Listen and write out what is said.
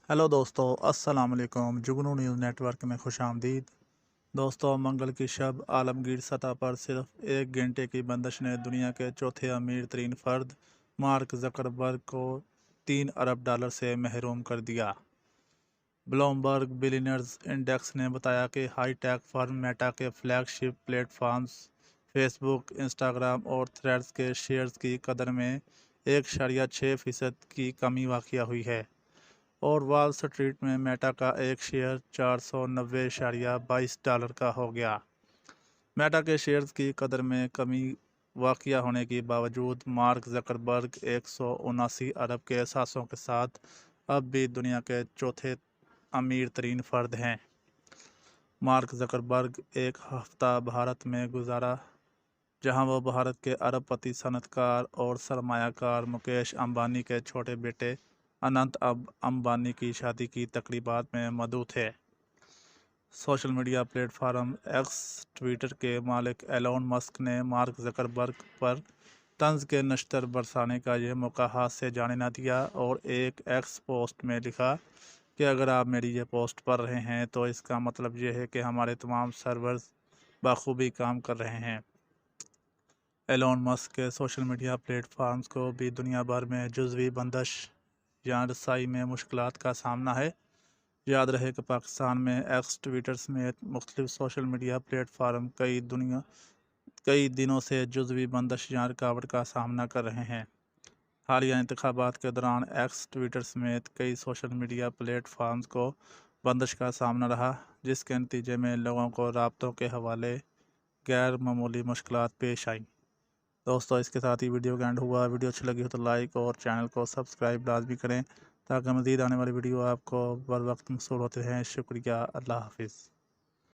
Hello दोस्तों, अस्सलाम वालेकुम। जुगनू न्यूज़ नेटवर्क में खुश आमदीद। दोस्तों, मंगल की शब आलमगीर सतह पर सिर्फ 1 घंटे की बंदिश ने दुनिया के चौथे अमीर तरीन फ़र्द मार्क ज़करबर्ग को $3 अरब से महरूम कर दिया। ब्लूमबर्ग बिलियनर्स इंडेक्स ने बताया कि हाई टेक फर्म मेटा के फ्लैगशिप प्लेटफॉर्म्स फेसबुक, इंस्टाग्राम और थ्रेड्स के शेयर्स की कदर में 1.6% की कमी वाक़या हुई है और वॉल स्ट्रीट में मेटा का एक शेयर $490.22 का हो गया। मेटा के शेयर्स की कदर में कमी वाक़या होने के बावजूद मार्क ज़करबर्ग 179 अरब के असासों के साथ अब भी दुनिया के चौथे अमीर तरीन फ़र्द हैं। मार्क ज़करबर्ग एक हफ्ता भारत में गुजारा, जहां वो भारत के अरबपति सनतकार और सरमायाकार मुकेश अंबानी के छोटे बेटे अनंत अंबानी की शादी की तकरीबात में मौजूद थे। Social media platform x Twitter के मालिक एलोन मस्क ने मार्क ज़करबर्ग पर तंज के नश्तर बरसाने का यह मौका हाथ से जाने न दिया और एक एक्स पोस्ट में लिखा कि अगर आप मेरी ये पोस्ट पढ़ रहे हैं तो इसका मतलब ये है कि हमारे तमाम सर्वर्स बखूबी काम कर रहे हैं। एलोन मस्क के सोशल मीडिया प्लेटफॉर्म्स को भी दुनिया भर में जुज़वी बंदिश या रसाई में मुश्किलात का सामना है। याद रहे कि पाकिस्तान में एक्स ट्विटर समेत मुख्तलिफ सोशल मीडिया प्लेटफॉर्म कई दिनों से जुज़वी बंदिश या रुकावट का सामना कर रहे हैं। हालिया इंतखाबात के दौरान एक्स ट्विटर समेत कई सोशल मीडिया प्लेटफॉर्म्स को बंदिश का सामना रहा, जिसके नतीजे में लोगों को राब्तों के हवाले गैर मामूली मुश्किलात पेश आईं। दोस्तों, इसके साथ ही वीडियो का एंड हुआ। वीडियो अच्छी लगी हो तो लाइक और चैनल को सब्सक्राइब लाजमी करें ताकि मज़ीद आने वाली वीडियो आपको बर वक्त मौसूल होते हैं। शुक्रिया। अल्लाह हाफिज़।